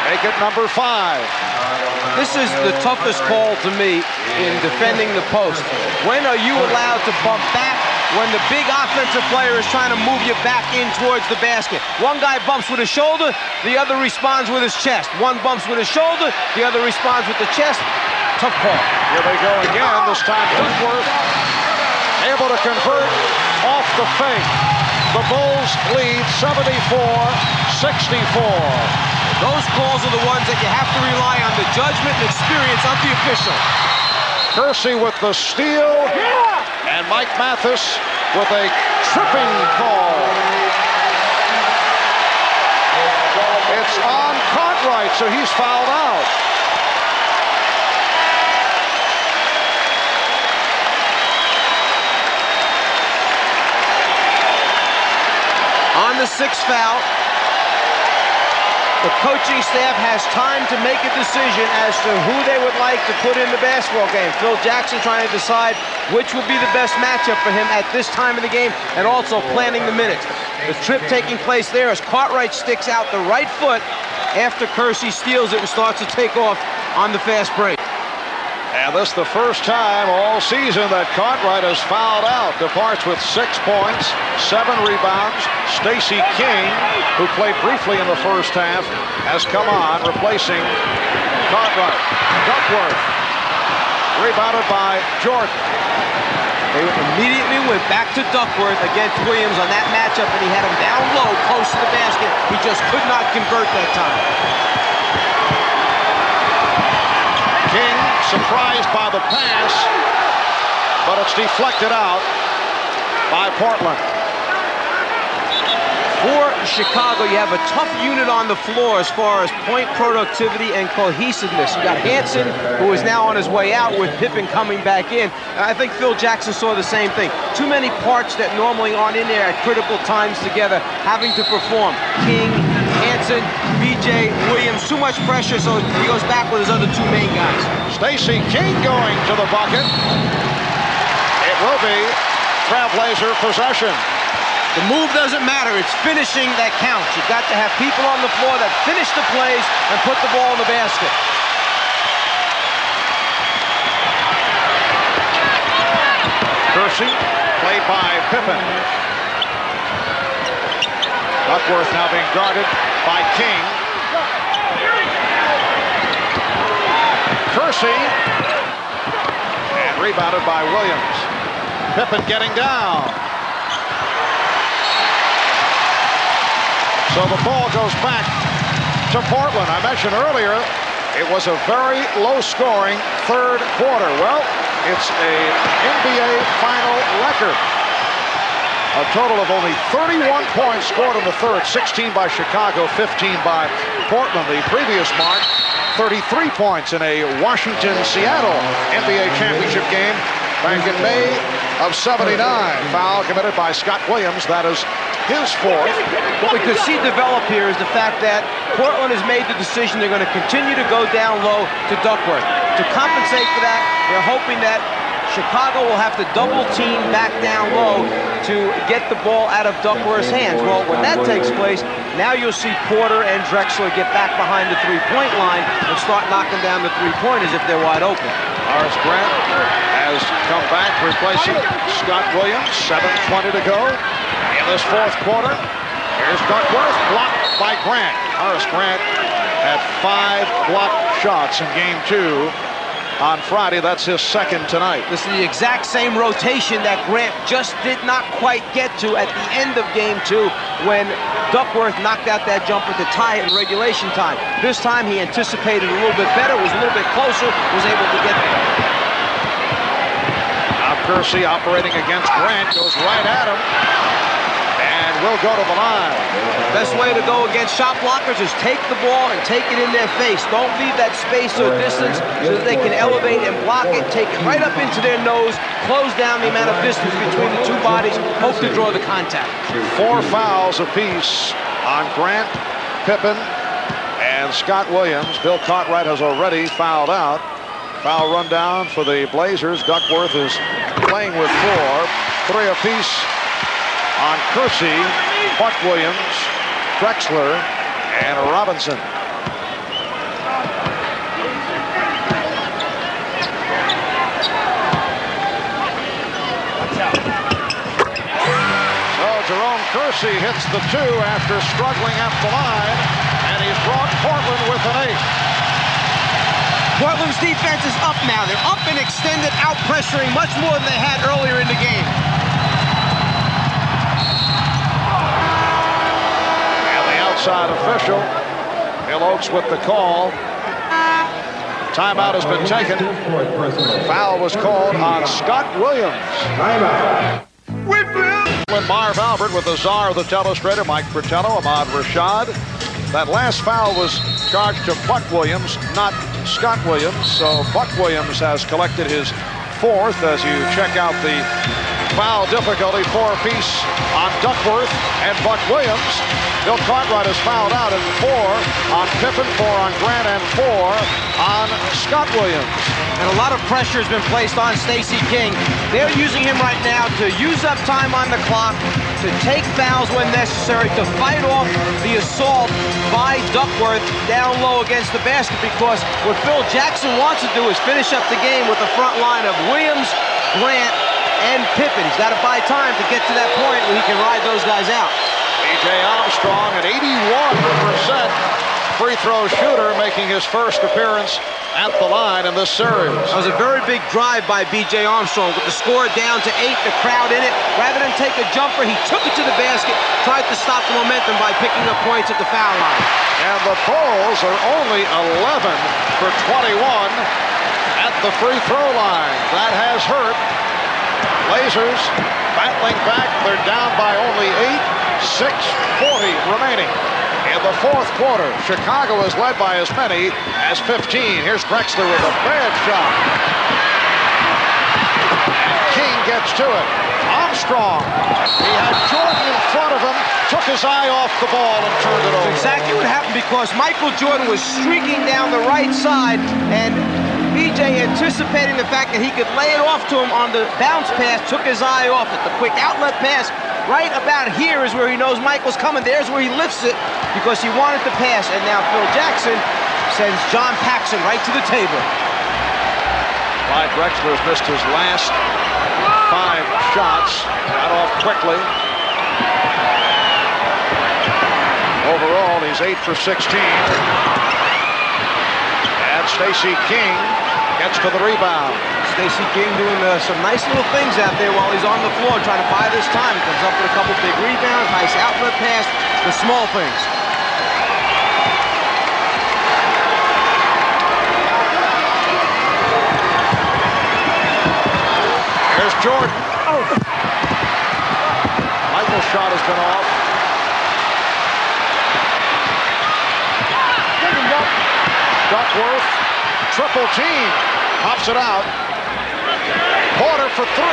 make it number 5. This is the toughest call to me in defending the post. When are you allowed to bump back when the big offensive player is trying to move you back in towards the basket? One guy bumps with his shoulder, the other responds with his chest. One bumps with his shoulder, the other responds with the chest. Tough call. Here they go again. This time Duckworth able to convert off the fake. The Bulls lead 74-64. Those calls are the ones that you have to rely on the judgment and experience of the official. Kersey with the steal, and Mike Mathis with a tripping call. It's on Cartwright, so he's fouled out. On the 6th foul, the coaching staff has time to make a decision as to who they would like to put in the basketball game. Phil Jackson trying to decide which would be the best matchup for him at this time of the game, and also planning the minutes. The trip taking place there as Cartwright sticks out the right foot after Kersey steals it and starts to take off on the fast break. And this is the first time all season that Cartwright has fouled out. Departs with 6 points, 7 rebounds. Stacey King, who played briefly in the first half, has come on, replacing Cartwright. Duckworth, rebounded by Jordan. They immediately went back to Duckworth against Williams on that matchup, and he had him down low, close to the basket. He just could not convert that time. King surprised by the pass, but it's deflected out by Portland. For Chicago, you have a tough unit on the floor as far as point productivity and cohesiveness. You got Hansen, who is now on his way out, with Pippen coming back in. And I think Phil Jackson saw the same thing. Too many parts that normally aren't in there at critical times together, having to perform. King, Hansen, BJ, Williams, too much pressure, so he goes back with his other 2 main guys. Stacey King going to the bucket. It will be Trailblazer possession. The move doesn't matter. It's finishing that counts. You've got to have people on the floor that finish the plays and put the ball in the basket. Kersey, played by Pippen. Duckworth now being guarded by King. Kersey, and rebounded by Williams. Pippen getting down. So the ball goes back to Portland. I mentioned earlier it was a very low-scoring third quarter. Well, it's a NBA final record. A total of only 31 points scored in the third, 16 by Chicago, 15 by Portland. The previous mark, 33 points in a Washington-Seattle NBA championship game back in May of '79. Foul committed by Scott Williams. That is his 4th. What we could see develop here is the fact that Portland has made the decision they're going to continue to go down low to Duckworth. To compensate for that, they're hoping that Chicago will have to double team back down low to get the ball out of Duckworth's hands. Well, when that takes place, now you'll see Porter and Drexler get back behind the 3-point line and start knocking down the 3-pointers if they're wide open. Horace Grant has come back, replacing Scott Williams. 7:20 to go in this 4th quarter. Here's Duckworth, blocked by Grant. Horace Grant had 5 blocked shots in game 2 on Friday. That's his 2nd tonight. This is the exact same rotation that Grant just did not quite get to at the end of game 2 when Duckworth knocked out that jumper to tie it in regulation time. This time he anticipated a little bit better, was a little bit closer, was able to get there. Now Kersey operating against Grant, goes right at him, and will go to the line. Best way to go against shot blockers is take the ball and take it in their face. Don't leave that space or distance so that they can elevate and block it. Take it right up into their nose, close down the amount of distance between the 2 bodies, hope to draw the contact. 4 fouls apiece on Grant, Pippen, and Scott Williams. Bill Cartwright has already fouled out. Foul rundown for the Blazers. Duckworth is playing with 4. 3 apiece on Kersey, Buck Williams, Drexler, and Robinson. Kersey hits the 2 after struggling at the line, and he's brought Portland with an 8. Portland's defense is up now. They're up and extended, out pressuring much more than they had earlier in the game. And the outside official, Bill Oakes with the call. Timeout has been taken. Foul was called on Scott Williams. Marv Albert with the czar of the telestrator, Mike Fratello, Ahmad Rashad. That last foul was charged to Buck Williams, not Scott Williams. So Buck Williams has collected his 4th as you check out the foul difficulty 4-apiece on Duckworth and Buck Williams. Bill Cartwright has fouled out at 4 on Pippen, 4 on Grant, and 4 on Scott Williams. And a lot of pressure has been placed on Stacey King. They're using him right now to use up time on the clock, to take fouls when necessary, to fight off the assault by Duckworth down low against the basket, because what Phil Jackson wants to do is finish up the game with the front line of Williams, Grant, and Pippen. He's got to buy time to get to that point where he can ride those guys out. B.J. Armstrong, an 81% free throw shooter, making his first appearance at the line in this series. That was a very big drive by B.J. Armstrong with the score down to 8, the crowd in it. Rather than take a jumper, he took it to the basket, tried to stop the momentum by picking up points at the foul line. And the Bulls are only 11 for 21 at the free throw line. That has hurt. Blazers battling back. They're down by only 8. 6:40 remaining in the 4th quarter. Chicago is led by as many as 15. Here's Drexler with a bad shot. And King gets to it. Armstrong. He had Jordan in front of him, took his eye off the ball and turned it over. That's exactly what happened, because Michael Jordan was streaking down the right side, and B.J., anticipating the fact that he could lay it off to him on the bounce pass, took his eye off it. The quick outlet pass right about here is where he knows Michael's coming. There's where he lifts it because he wanted to pass. And now Phil Jackson sends John Paxson right to the table. Clyde Drexler has missed his last 5 shots. Got off quickly. Overall, he's 8 for 16. And Stacey King gets to the rebound. Stacey King doing some nice little things out there while he's on the floor, trying to buy this time. He comes up with a couple big rebounds, nice outlet pass, the small things. Here's Jordan. Oh. Michael's shot has been off. Duckworth, triple team, pops it out. Porter for 3.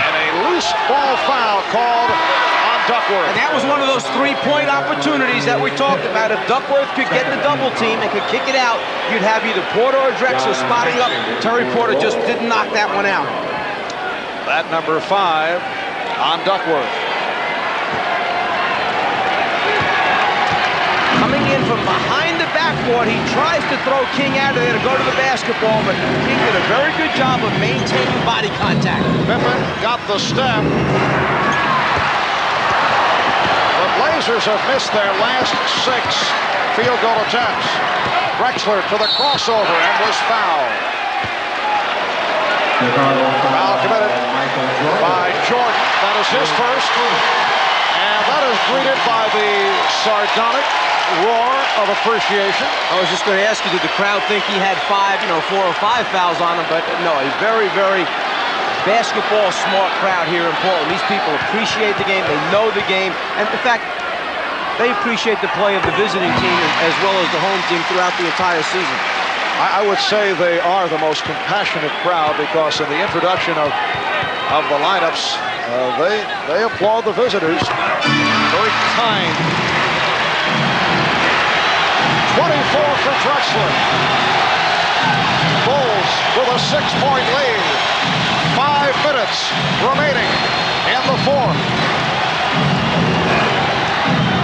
And a loose ball foul called on Duckworth. And that was one of those 3-point opportunities that we talked about. If Duckworth could get the double team and could kick it out, you'd have either Porter or Drexler spotting up. Terry Porter just didn't knock that one out. That number 5 on Duckworth. Coming in from behind the backboard, he tries to throw King out of there to go to the basketball, but King did a very good job of maintaining body contact. Pippen got the step. The Blazers have missed their last 6 field goal attempts. Drexler to the crossover and was fouled. Foul committed by Jordan. That is his first. And that is greeted by the sardonic roar of appreciation. I was just going to ask you, did the crowd think he had 4 or 5 fouls on him? But no, he's very, very basketball smart crowd here in Portland. These people appreciate the game. They know the game. And in fact, they appreciate the play of the visiting team as well as the home team throughout the entire season. I would say they are the most compassionate crowd because in the introduction of the lineups, they applaud the visitors. Very kind. 24 for Drexler. Bulls with a 6-point lead. 5 minutes remaining in the 4th.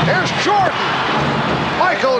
Here's Jordan. Michael